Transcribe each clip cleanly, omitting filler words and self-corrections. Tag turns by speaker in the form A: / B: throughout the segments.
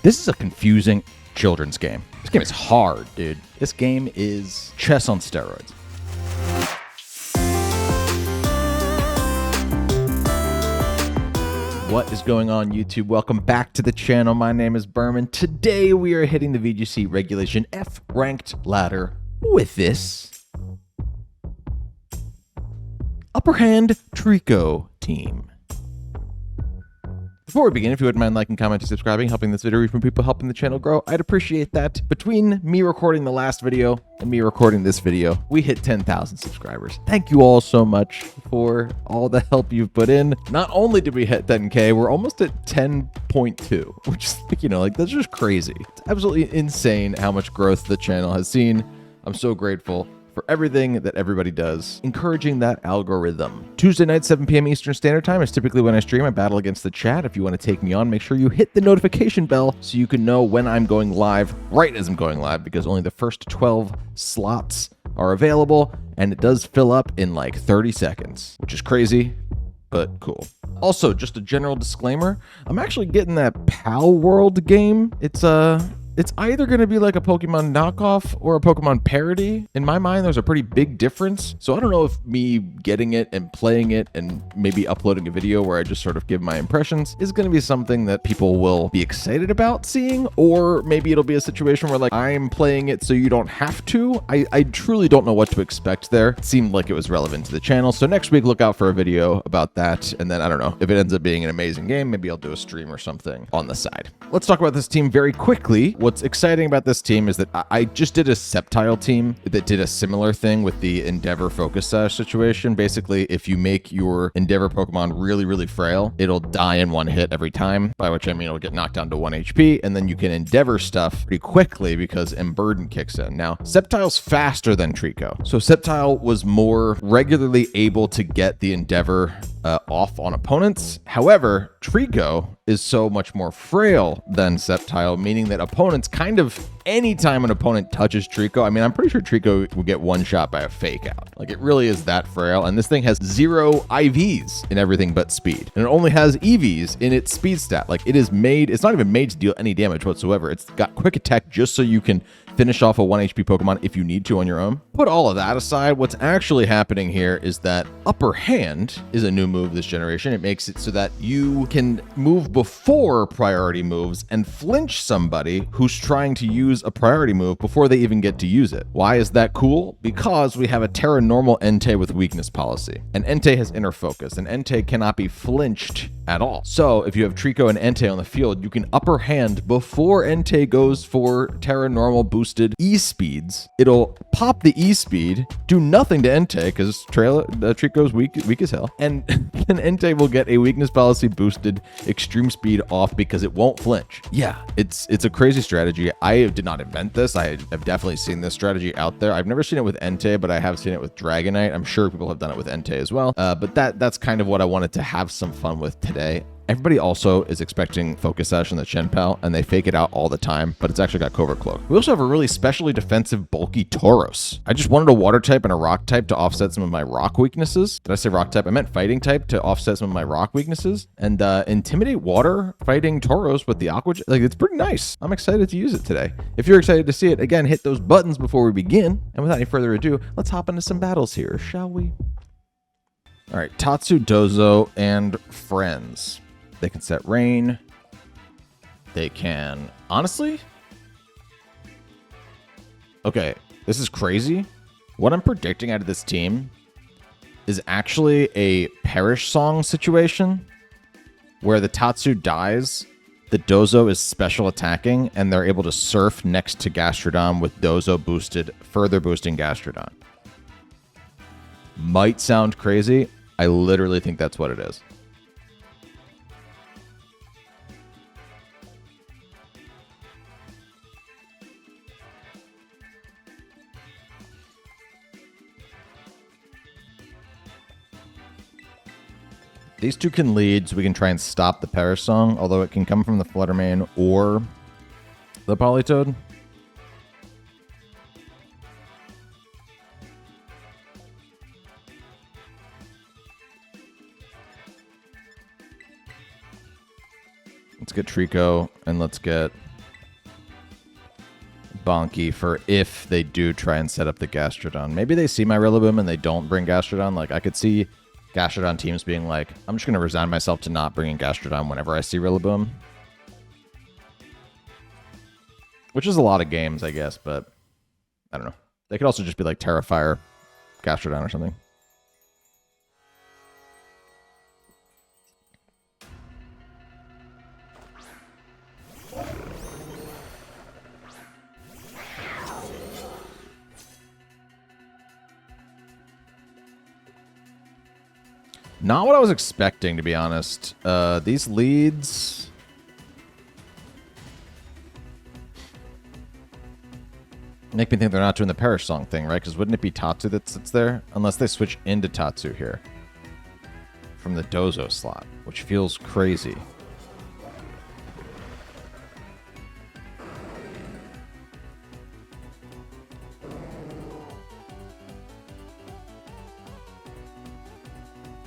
A: This is a confusing children's game. This game is hard, dude. This game is chess on steroids. What is going on, YouTube? Welcome back to the channel. My name is Berman. Today we are hitting the VGC Regulation F ranked ladder with this upper hand Treecko team. Before we begin, if you wouldn't mind liking, commenting, subscribing, helping this video reach more people, helping the channel grow, I'd appreciate that. Between me recording the last video and me recording this video, we hit 10,000 subscribers. Thank you all so much for all the help you've put in. Not only did we hit 10K, we're almost at 10.2, which is like, that's just crazy. It's absolutely insane how much growth the channel has seen. I'm so grateful for everything that everybody does, encouraging that algorithm. Tuesday night, 7 p.m. Eastern Standard Time is typically when I stream. I battle against the chat. If you want to take me on, make sure you hit the notification bell so you can know when I'm going live, right as I'm going live, because only the first 12 slots are available, and it does fill up in like 30 seconds, which is crazy, but cool. Also, just a general disclaimer, I'm actually getting that Pal World game. It's either going to be like a Pokemon knockoff or a Pokemon parody. In my mind, there's a pretty big difference. So I don't know if me getting it and playing it and maybe uploading a video where I just sort of give my impressions is going to be something that people will be excited about seeing, or maybe it'll be a situation where like I'm playing it so you don't have to. I truly don't know what to expect there. It seemed like it was relevant to the channel. So next week, look out for a video about that. And then I don't know, if it ends up being an amazing game, maybe I'll do a stream or something on the side. Let's talk about this team very quickly. What's exciting about this team is that I just did a Sceptile team that did a similar thing with the Endeavor Focus Sash situation. Basically, if you make your Endeavor Pokemon really, really frail, it'll die in one hit every time, by which I mean it'll get knocked down to 1 HP, and then you can Endeavor stuff pretty quickly because Emburden kicks in. Now, Sceptile's faster than Treecko, so Sceptile was more regularly able to get the Endeavor off on opponents. However, Treecko is so much more frail than Sceptile, meaning that opponents kind of, anytime an opponent touches Treecko, I mean, I'm pretty sure Treecko will get one shot by a fake out. Like, it really is that frail, and this thing has 0 IVs in everything but speed, and it only has EVs in its speed stat. Like, it is made, it's not even made to deal any damage whatsoever. It's got quick attack just so you can finish off a 1 HP Pokemon if you need to on your own. Put all of that aside, what's actually happening here is that Upper Hand is a new move this generation. It makes it so that you can move before priority moves and flinch somebody who's trying to use a priority move before they even get to use it. Why is that cool? Because we have a Tera normal Entei with weakness policy, and Entei has inner focus, and Entei cannot be flinched at all. So if you have Treecko and Entei on the field, you can Upper Hand before Entei goes for Tera normal boosted E-speeds. It'll pop the E-speed, do nothing to Entei because Treecko's weak as hell, and then Entei will get a weakness policy boosted extreme speed off because it won't flinch. Yeah, it's a crazy strategy. I did not invent this. I have definitely seen this strategy out there. I've never seen it with Entei, but I have seen it with Dragonite. I'm sure people have done it with Entei as well. But that's kind of what I wanted to have some fun with today. Everybody also is expecting Focus Sash in the Shenpal, and they fake it out all the time, but it's actually got Covert Cloak. We also have a really specially defensive bulky Tauros. I just wanted a Water type and a Rock type to offset some of my Rock weaknesses. Did I say Rock type? I meant Fighting type to offset some of my Rock weaknesses. And Intimidate Water fighting Tauros with the Aqua, like, it's pretty nice. I'm excited to use it today. If you're excited to see it, again, hit those buttons before we begin. And without any further ado, let's hop into some battles here, shall we? All right, Tatsu, Dozo, and Friends. They can set rain. They can, honestly, okay, this is crazy. What I'm predicting out of this team is actually a Perish Song situation where the Tatsu dies, the Dozo is special attacking, and they're able to surf next to Gastrodon with Dozo boosted, further boosting Gastrodon. Might sound crazy. I literally think that's what it is. These two can lead, so we can try and stop the Perish Song, although it can come from the FlucciMane or the Politoed. Let's get Treecko, and let's get Bonky for if they do try and set up the Gastrodon. Maybe they see my Rillaboom and they don't bring Gastrodon. Like, I could see Gastrodon teams being like, I'm just going to resign myself to not bringing Gastrodon whenever I see Rillaboom. Which is a lot of games, I guess, but I don't know. They could also just be like Tera Fire Gastrodon or something. Not what I was expecting, to be honest. These leads... make me think they're not doing the Perish Song thing, right? Because wouldn't it be Tatsu that sits there? Unless they switch into Tatsu here. From the Dozo slot, which feels crazy.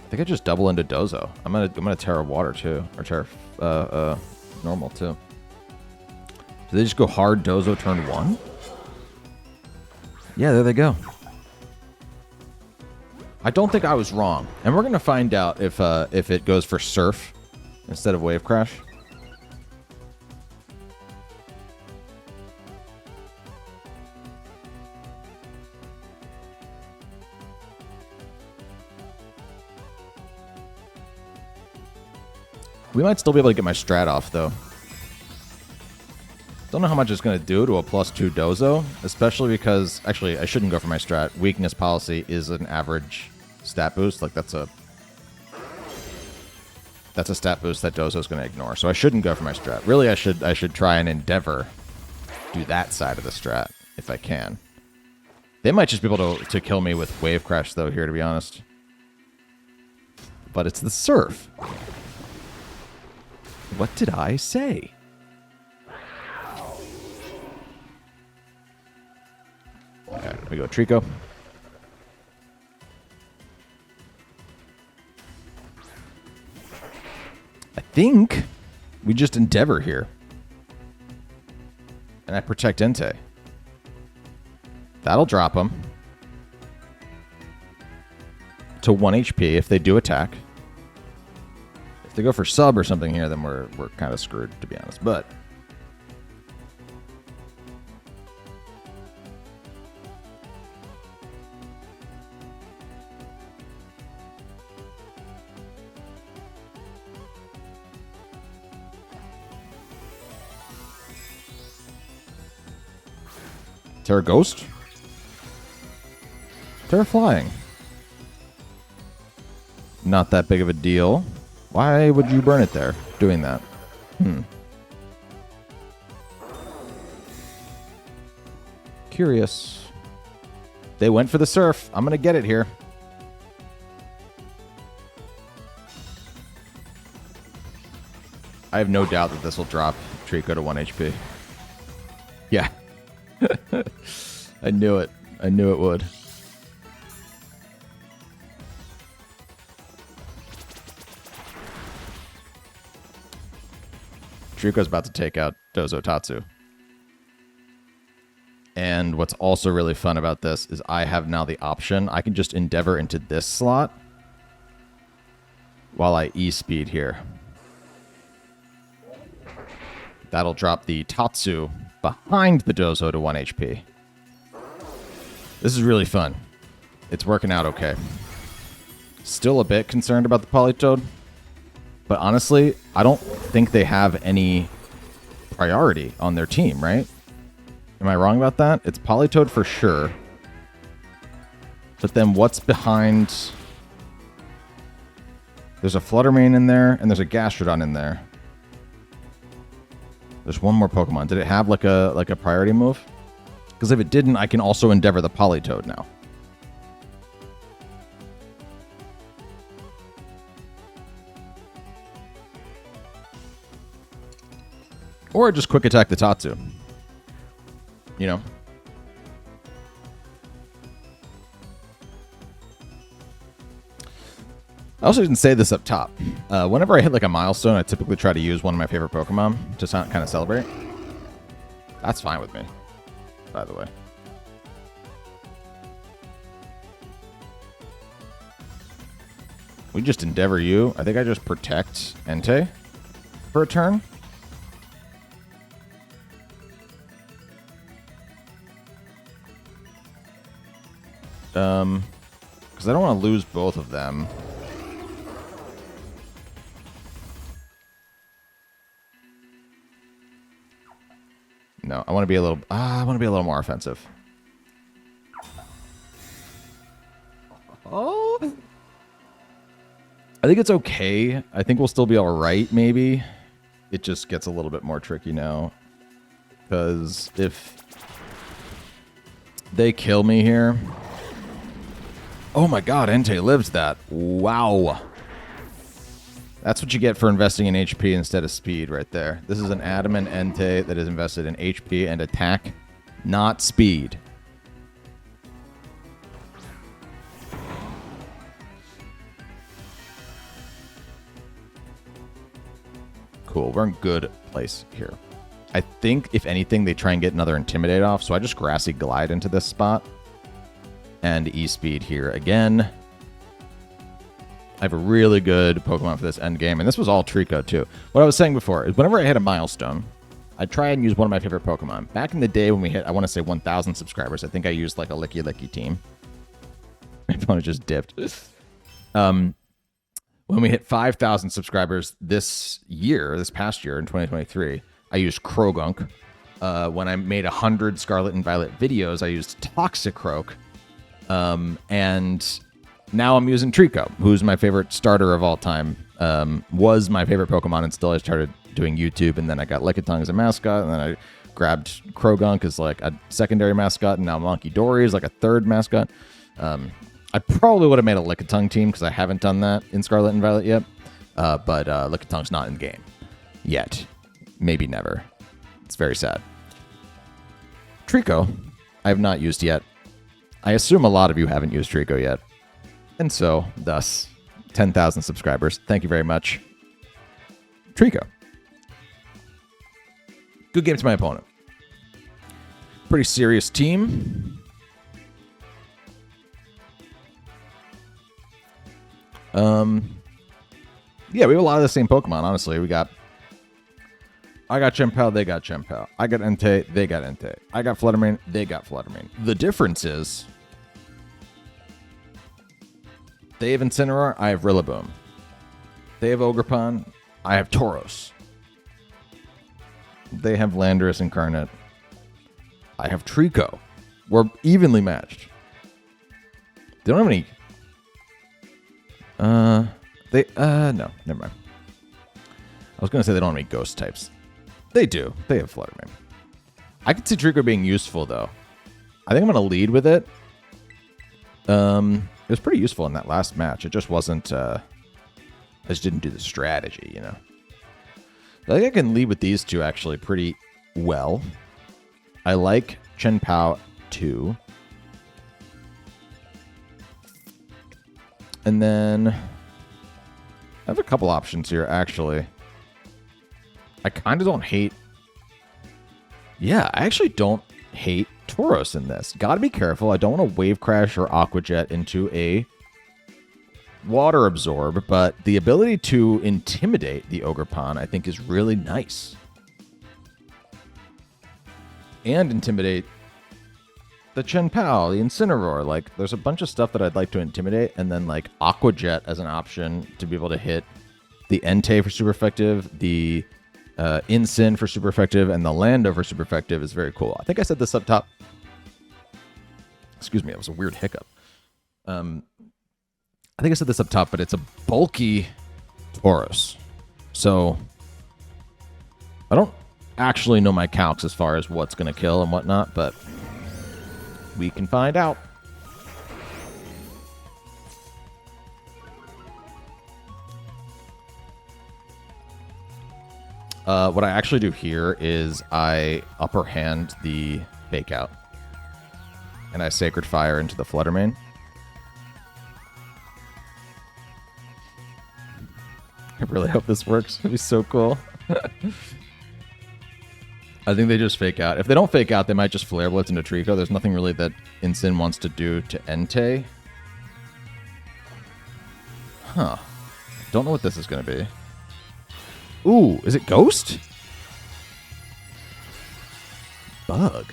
A: I think I just double into Dozo. I'm gonna Tera Water too, or Tera normal too. Do they just go hard Dozo turn 1? Yeah, there they go. I don't think I was wrong, and we're gonna find out if it goes for Surf instead of Wave Crash. We might still be able to get my strat off, though. Don't know how much it's going to do to a +2 Dozo, especially because... Actually, I shouldn't go for my strat. Weakness Policy is an average stat boost. Like, that's a stat boost that Dozo's going to ignore. So I shouldn't go for my strat. Really, I should try and endeavor do that side of the strat, if I can. They might just be able to kill me with Wave Crash, though, here, to be honest. But it's the Surf. What did I say? Okay, we go Treecko. I think we just Endeavor here. And I protect Entei. That'll drop him to 1 HP if they do attack. If they go for sub or something here, then we're kind of screwed, to be honest. But Tera Ghost? Tera Flying. Not that big of a deal. Why would you burn it there, doing that? Curious. They went for the Surf. I'm going to get it here. I have no doubt that this will drop Treecko to 1 HP. Yeah. I knew it. I knew it would. Treecko's about to take out Dozo Tatsu. And what's also really fun about this is I have now the option. I can just Endeavor into this slot while I E-speed here. That'll drop the Tatsu behind the Dozo to 1 HP. This is really fun. It's working out okay. Still a bit concerned about the Politoed. But honestly, I don't think they have any priority on their team, right? Am I wrong about that? It's Politoed for sure. But then what's behind... There's a FlucciMane in there, and there's a Gastrodon in there. There's one more Pokemon. Did it have like a priority move? Because if it didn't, I can also Endeavor the Politoed now. Or just quick attack the Tatsu. You know? I also didn't say this up top. Whenever I hit like a milestone, I typically try to use one of my favorite Pokemon to kind of celebrate. That's fine with me. by the way. We just Endeavor you. I think I just protect Entei for a turn. Because I don't want to lose both of them. No, I want to be a little. I want to be a little more offensive. Oh, I think it's okay. I think we'll still be all right. Maybe it just gets a little bit more tricky now, because if they kill me here. Oh my god, Entei lives that. Wow. That's what you get for investing in HP instead of speed right there. This is an adamant Entei that is invested in HP and attack, not speed. Cool, we're in good place here. I think, if anything, they try and get another Intimidate off, so I just Grassy Glide into this spot. And E-Speed here again. I have a really good Pokemon for this end game, and this was all Treecko too. What I was saying before is whenever I hit a milestone, I try and use one of my favorite Pokemon. Back in the day when we hit, I want to say 1,000 subscribers, I think I used like a Licky Licky team. My opponent just dipped. When we hit 5,000 subscribers this past year in 2023, I used Krogunk. When I made 100 Scarlet and Violet videos, I used Toxicroak. And now I'm using Treecko, who's my favorite starter of all time. Was my favorite Pokemon until I started doing YouTube, and then I got Lickitung as a mascot, and then I grabbed Krogunk as like a secondary mascot, and now Monkey Dory is like a third mascot. I probably would have made a Lickitung team because I haven't done that in Scarlet and Violet yet, but Lickitung's not in the game yet. Maybe never. It's very sad. Treecko, I have not used yet. I assume a lot of you haven't used Treecko yet. And so, thus, 10,000 subscribers. Thank you very much. Treecko. Good game to my opponent. Pretty serious team. Yeah, we have a lot of the same Pokemon, honestly. I got Chien-Pao, they got Chien-Pao. I got Entei, they got Entei. I got Fluttermane, they got Fluttermane. The difference is they have Incineroar, I have Rillaboom. They have Ogerpon, I have Tauros. They have Landorus Incarnate. I have Treecko. We're evenly matched. They don't have any... no, never mind. I was going to say they don't have any ghost types. They do. They have Fluttermane. I could see Treecko being useful, though. I think I'm going to lead with it. It was pretty useful in that last match. It just wasn't... I just didn't do the strategy, you know. I think I can lead with these two, actually, pretty well. I like Chien-Pao, too. And then... I have a couple options here, actually. I kind of don't hate... Yeah, I actually don't hate Tauros in this. Gotta be careful. I don't want to Wave Crash or Aqua Jet into a Water Absorb, but the ability to intimidate the Ogerpon, I think, is really nice. And intimidate the Chien-Pao, the Incineroar. Like, there's a bunch of stuff that I'd like to intimidate, and then, like, Aqua Jet as an option to be able to hit the Entei for super effective, the Incin for super effective, and the Lando for super effective is very cool. I think I said this up top. Excuse me, it was a weird hiccup. I think I said this up top, but it's a bulky Tauros. So, I don't actually know my calcs as far as what's going to kill and whatnot, but we can find out. What I actually do here is I upper hand the Fake Out, and I Sacred Fire into the Fluttermane. I really hope this works. It'd be so cool. I think they just fake out. If they don't fake out, they might just Flare Blitz into Treecko. There's nothing really that Incin wants to do to Entei. Huh. Don't know what this is going to be. Ooh, is it Ghost? Bug.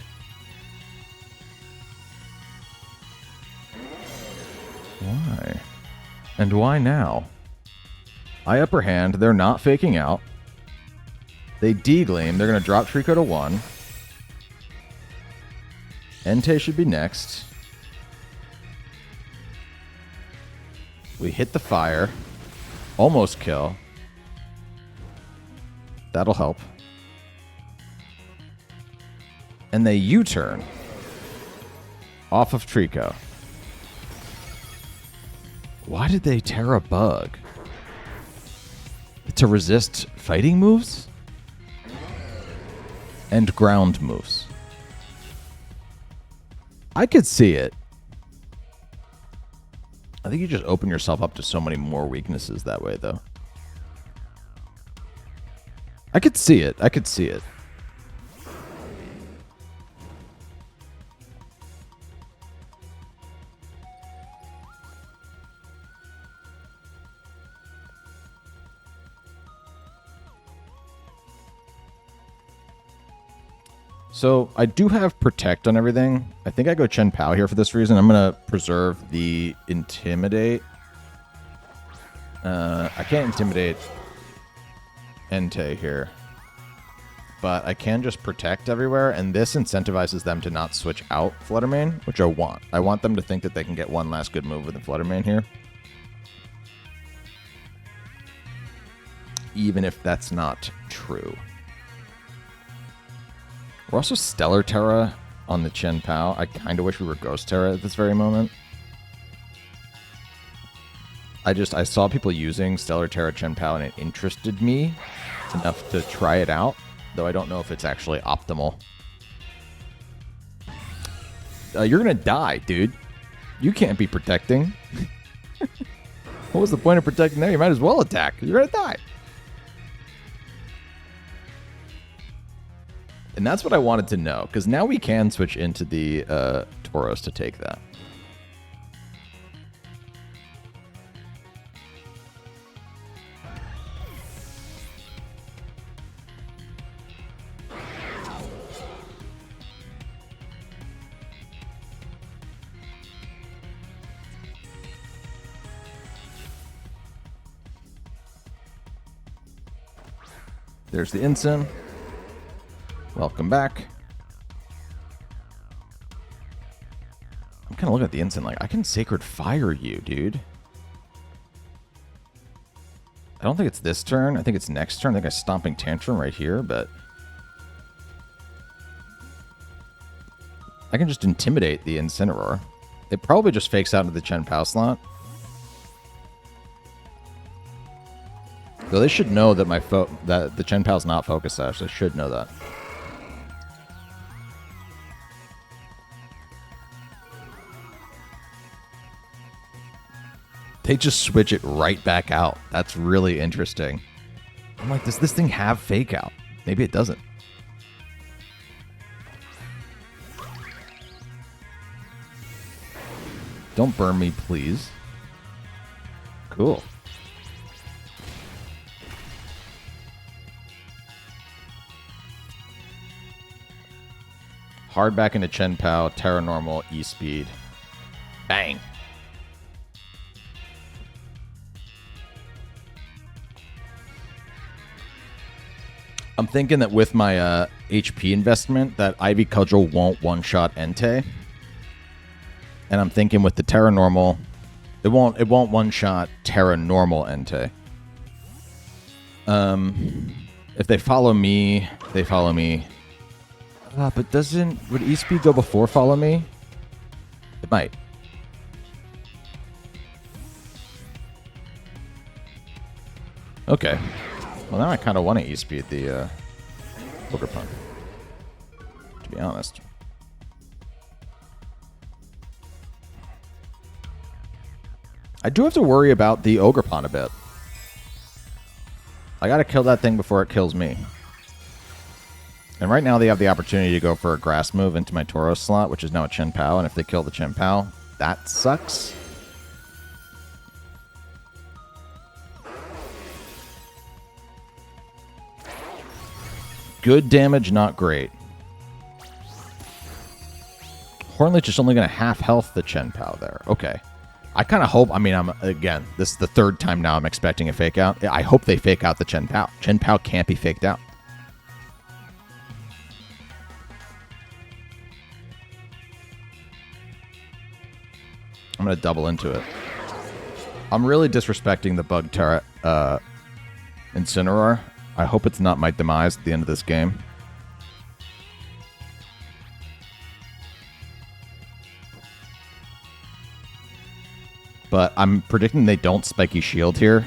A: Why? And why now? I upper hand. They're not faking out. They D-Gleam. They're going to drop Treecko to 1. Entei should be next. We hit the fire. Almost kill. That'll help. And they U-turn. Off of Treecko. Why did they Tera Bug? To resist fighting moves? And ground moves. I could see it. I think you just open yourself up to so many more weaknesses that way, though. I could see it. I could see it. So I do have Protect on everything. I think I go Chen Pao here for this reason. I'm going to preserve the Intimidate. I can't Intimidate Entei here. But I can just Protect everywhere, and this incentivizes them to not switch out FlucciMane, which I want. I want them to think that they can get one last good move with the FlucciMane here. Even if that's not true. We're also Stellar Tera on the Chen Pao. I kind of wish we were Ghost Tera at this very moment. I saw people using Stellar Tera Chen Pao, and it interested me enough to try it out, though I don't know if it's actually optimal. You're going to die, dude. You can't be protecting. What was the point of protecting there? You might as well attack. You're going to die. And that's what I wanted to know, because now we can switch into the Tauros to take that. There's the Incin. Welcome back. I'm kind of looking at the Incin like, I can Sacred Fire you, dude. I don't think it's this turn. I think it's next turn. I think I Stomping Tantrum right here, but I can just Intimidate the Incineroar. It probably just fakes out into the Chen Pao slot. Though they should know that that the Chen Pao's not Focus Sash. They should know that. They just switch it right back out. That's really interesting. I'm like, does this thing have Fake Out? Maybe it doesn't. Don't burn me, please. Cool. Hard back into Chen Pao, Tera Normal, E-Speed. Bang. I'm thinking that with my HP investment, that Ivy Cudgel won't one-shot Entei. And I'm thinking with the Tera Normal, it won't one-shot Tera Normal Entei. If they follow me, they follow me. But would E-Speed go before follow me? It might. Okay. Well, now I kind of want to E-Speed the Ogerpon, to be honest. I do have to worry about the Ogerpon a bit. I gotta kill that thing before it kills me. And right now they have the opportunity to go for a grass move into my Tauros slot, which is now a Chen Pao. And if they kill the Chen Pao, that sucks. Good damage, not great. Hornleech is only going to half health the Chen Pao there. Okay. I kind of hope, I mean, again, this is the third time now I'm expecting a fake out. I hope they fake out the Chen Pao. Chen Pao can't be faked out. I'm going to double into it. I'm really disrespecting the bug Tera Incineroar. I hope it's not my demise at the end of this game. But I'm predicting they don't spiky shield here.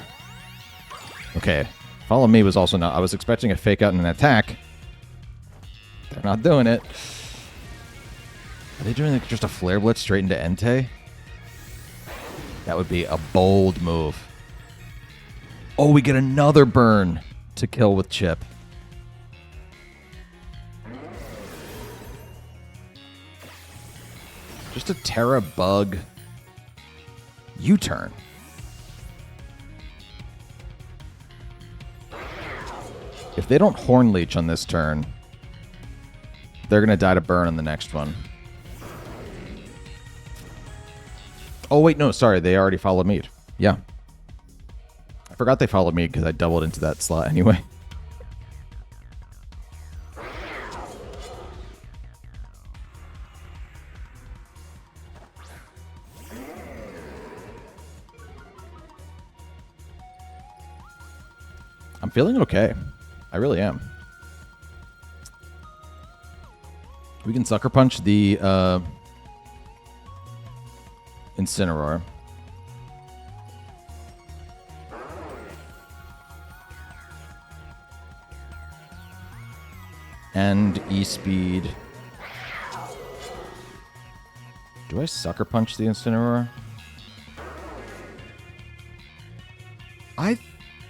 A: Okay. Follow Me was also not... I was expecting a fake out and an attack. They're not doing it. Are they doing just a Flare Blitz straight into Entei? That would be a bold move. Oh, we get another burn to kill with Chip. Just a Tera bug U-turn. If they don't Horn Leech on this turn, they're going to die to burn on the next one. Oh, wait, no, sorry. They already followed me. Yeah. I forgot they followed me because I doubled into that slot anyway. I'm feeling okay. I really am. We can Sucker Punch the Incineroar. And E-Speed. Do I Sucker Punch the Incineroar? I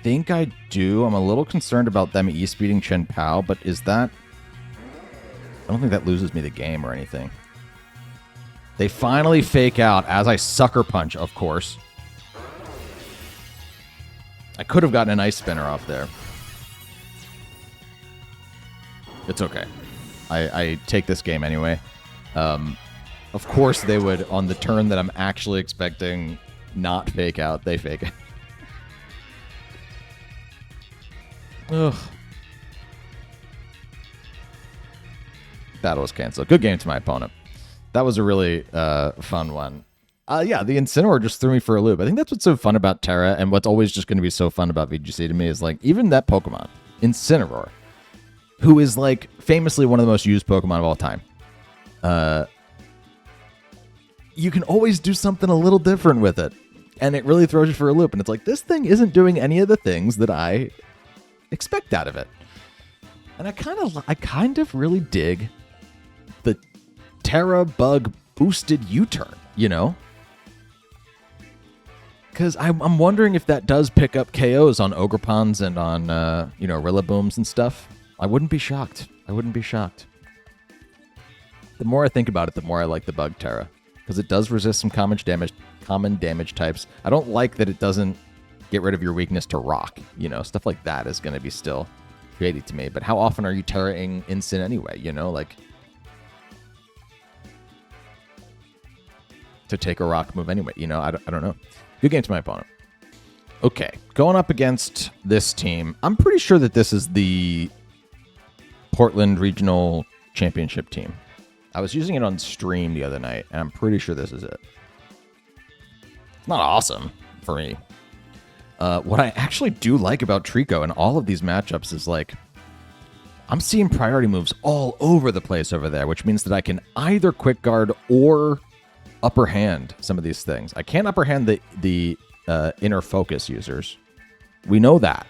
A: think I do. I'm a little concerned about them E-Speeding Chen Pao, but is that... I don't think that loses me the game or anything. They finally fake out as I Sucker Punch, of course. I could have gotten an Ice Spinner off there. It's okay. I take this game anyway. Of course they would, on the turn that I'm actually expecting, not fake out. They fake it. Ugh. Battle was canceled. Good game to my opponent. That was a really fun one. Yeah, the Incineroar just threw me for a loop. I think that's what's so fun about Tera, and what's always just going to be so fun about VGC to me is, like, even that Pokemon, Incineroar, who is, like, famously one of the most used Pokemon of all time. You can always do something a little different with it, and it really throws you for a loop. And it's like, this thing isn't doing any of the things that I expect out of it. And I kind of really dig the Tera bug boosted U-turn, you know? Because I'm wondering if that does pick up KOs on Ogrepons and on, Rillabooms and stuff. I wouldn't be shocked. I wouldn't be shocked. The more I think about it, the more I like the bug Tera. Because it does resist some common damage types. I don't like that it doesn't get rid of your weakness to rock. You know, stuff like that is going to be still created to me. But how often are you Tera-ing Incin anyway? You know, like, to take a rock move anyway. You know, I don't know. Good game to my opponent. Okay, going up against this team. I'm pretty sure that this is the Portland Regional Championship team. I was using it on stream the other night, and I'm pretty sure this is it. It's not awesome for me. What I actually do like about Treecko in all of these matchups is, like, I'm seeing priority moves all over the place over there, which means that I can either quick guard or upper hand some of these things. I can't upper hand the inner focus users. We know that.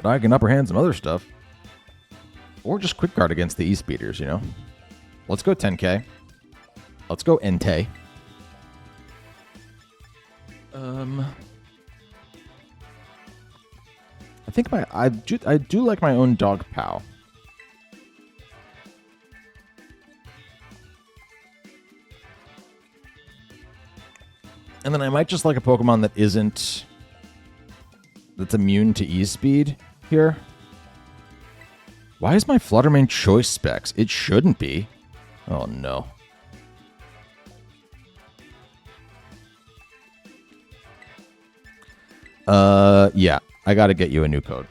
A: But I can upper hand some other stuff. Or just quick guard against the E-Speeders, you know? Let's go 10K. Let's go Entei. I think I do like my own Dog Pow. And then I might just like a Pokemon that isn't... that's immune to E-Speed here. Why is my FlutterMane choice specs? It shouldn't be. Oh, no. Yeah. I gotta get you a new code.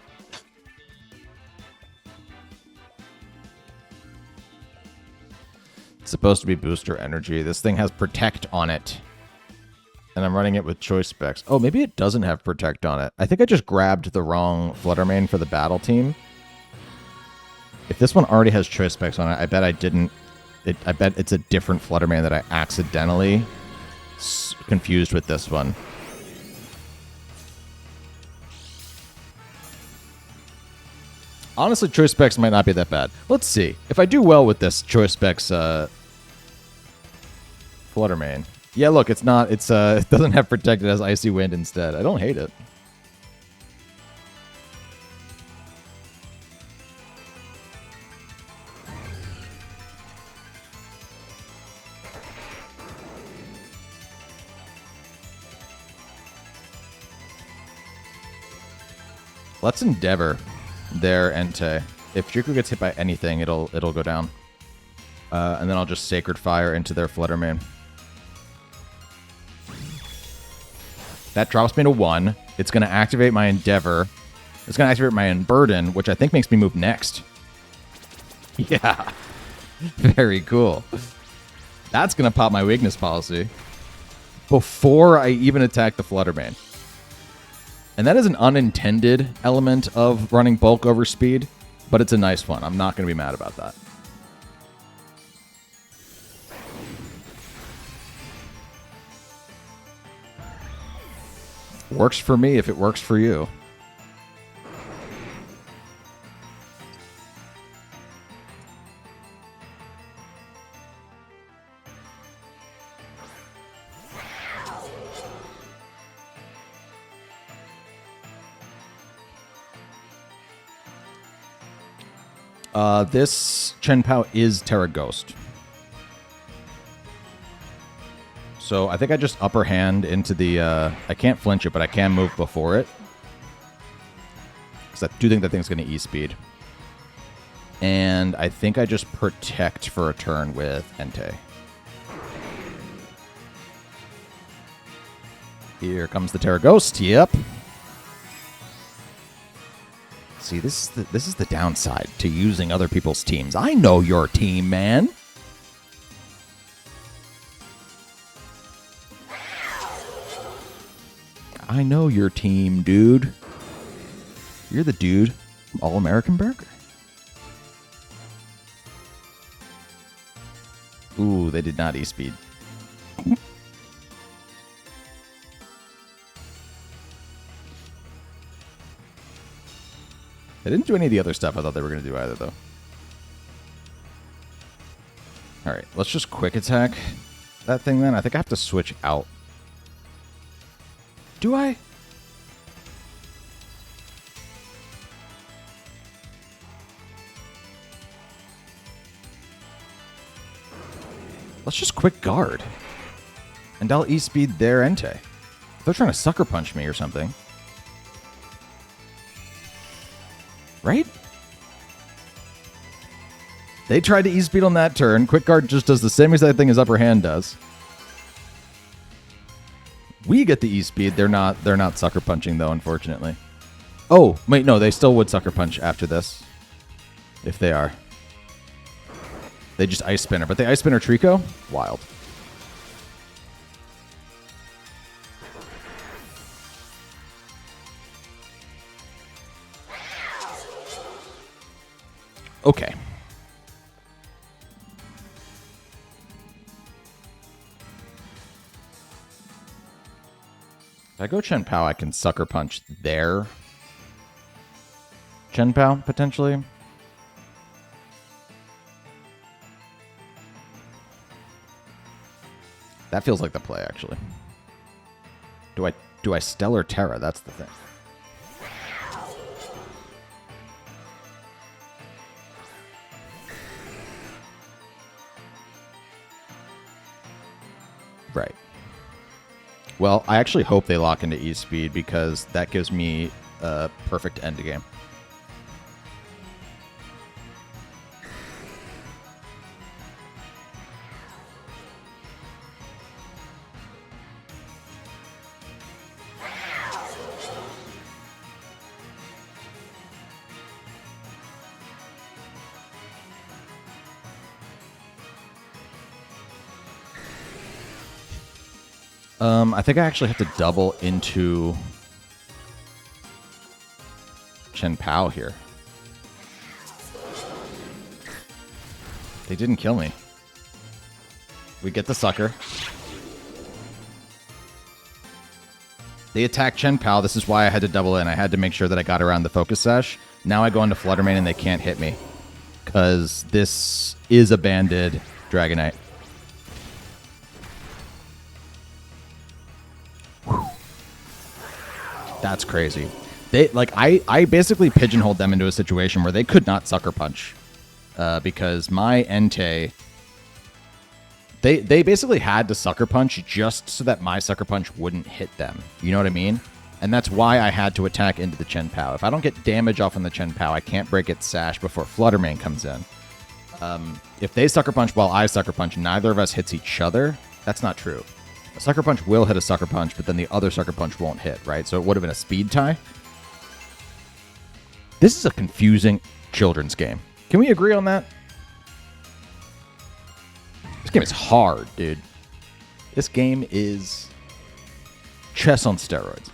A: It's supposed to be booster energy. This thing has Protect on it. And I'm running it with choice specs. Oh, maybe it doesn't have Protect on it. I think I just grabbed the wrong FlutterMane for the battle team. If this one already has choice specs on it, I bet I didn't... I bet it's a different FlutterMane that I accidentally confused with this one. Honestly, choice specs might not be that bad. Let's see. If I do well with this choice specs FlutterMane. Yeah, look, it's not... it doesn't have Protect. It has Icy Wind instead. I don't hate it. Let's Endeavor there, Entei. If Treecko gets hit by anything, it'll go down. And then I'll just Sacred Fire into their FlutterMane. That drops me to 1. It's going to activate my Endeavor. It's going to activate my Unburden, which I think makes me move next. Yeah. Very cool. That's going to pop my Weakness Policy before I even attack the FlutterMane. And that is an unintended element of running bulk over speed, but it's a nice one. I'm not going to be mad about that. Works for me if it works for you. This Chen Pao is Tera Ghost. So I think I just upper hand into the... I can't flinch it, but I can move before it. Because I do think that thing's going to E-Speed. And I think I just Protect for a turn with Entei. Here comes the Tera Ghost. Yep. See, this is the downside to using other people's teams. I know your team, man. I know your team, dude. You're the dude from All-American Burger. Ooh, they did not E-Speed. They didn't do any of the other stuff I thought they were going to do either, though. Alright, let's just quick attack that thing then. I think I have to switch out. Do I? Let's just quick guard. And I'll E-Speed their Entei. They're trying to sucker punch me or something. Right? They tried to E-Speed on that turn. Quick guard just does the same exact thing as upper hand does. We get the E-Speed. They're not sucker punching though, unfortunately. Oh, wait, no, they still would sucker punch after this. If they are. They just Ice Spinner. But they Ice Spinner Treecko? Wild. Okay. If I go Chen Pao, I can sucker punch there. Chen Pao, potentially. That feels like the play, actually. Do I Stellar Tera? That's the thing. Right. Well, I actually hope they lock into E-Speed because that gives me a perfect end game. I think I actually have to double into Chen Pao here. They didn't kill me. We get the sucker. They attack Chen Pao. This is why I had to double in. I had to make sure that I got around the focus sash. Now I go into FlutterMane and they can't hit me. Because this is a banded Dragonite. That's crazy. I basically pigeonholed them into a situation where they could not Sucker Punch. Because my Entei... They basically had to Sucker Punch just so that my Sucker Punch wouldn't hit them. You know what I mean? And that's why I had to attack into the Chen Pao. If I don't get damage off on the Chen Pao, I can't break its sash before FlutterMane comes in. If they Sucker Punch while I Sucker Punch, neither of us hits each other. That's not true. A Sucker Punch will hit a Sucker Punch, but then the other Sucker Punch won't hit, right? So it would have been a speed tie. This is a confusing children's game. Can we agree on that? This game is hard, dude. This game is chess on steroids.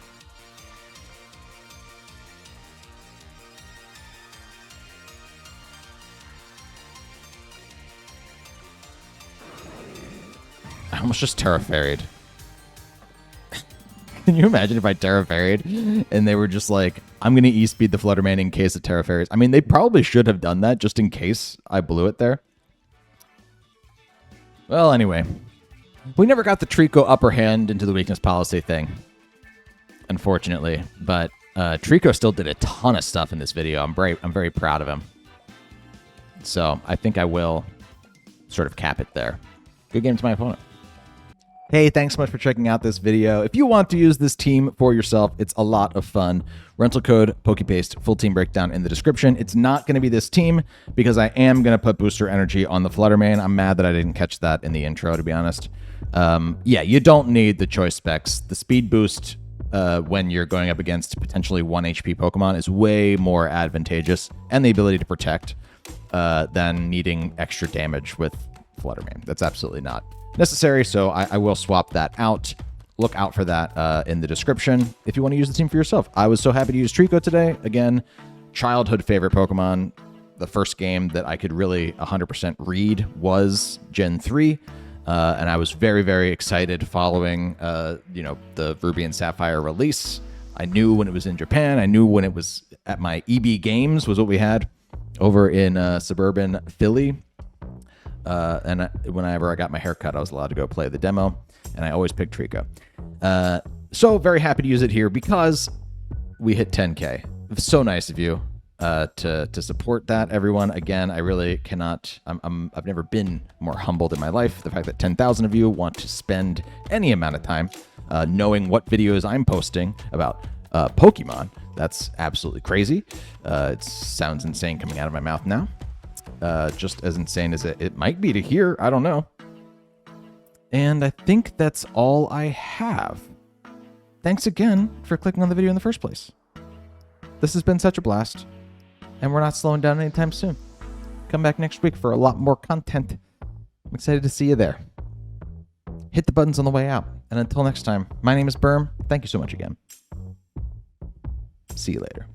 A: I almost just Tera Fairy'd. Can you imagine if I Tera Fairy'd and they were just like, I'm going to E-Speed the FlutterMane in case it Tera Fairies? I mean, they probably should have done that just in case I blew it there. Well, anyway, we never got the Treecko upper hand into the weakness policy thing, unfortunately. But Treecko still did a ton of stuff in this video. I'm very proud of him. So I think I will sort of cap it there. Good game to my opponent. Hey, thanks so much for checking out this video. If you want to use this team for yourself, it's a lot of fun. Rental code PokePaste, full team breakdown in the description. It's not going to be this team because I am going to put booster energy on the FlutterMane. I'm mad that I didn't catch that in the intro, to be honest. Yeah, you don't need the choice specs. The speed boost when you're going up against potentially 1 HP Pokemon is way more advantageous, and the ability to protect than needing extra damage with FlutterMane. That's absolutely not necessary, so I will swap that out. Look out for that in the description if you want to use the team for yourself. I was so happy to use Treecko today. Again, childhood favorite Pokemon. The first game that I could really 100% read was Gen 3, and I was very, very excited following the Ruby and Sapphire release. I knew when it was in Japan. I knew when it was at my EB Games was what we had over in suburban Philly. And whenever I got my haircut, I was allowed to go play the demo, and I always picked Treecko. So very happy to use it here because we hit 10K. It's so nice of you to support that, everyone. Again, I really cannot. I've never been more humbled in my life. The fact that 10,000 of you want to spend any amount of time knowing what videos I'm posting about Pokemon. That's absolutely crazy. It sounds insane coming out of my mouth now. Just as insane as it might be to hear. I don't know. And I think that's all I have. Thanks again for clicking on the video in the first place. This has been such a blast, and we're not slowing down anytime soon. Come back next week for a lot more content. I'm excited to see you there. Hit the buttons on the way out. And until next time, my name is Berm. Thank you so much again. See you later.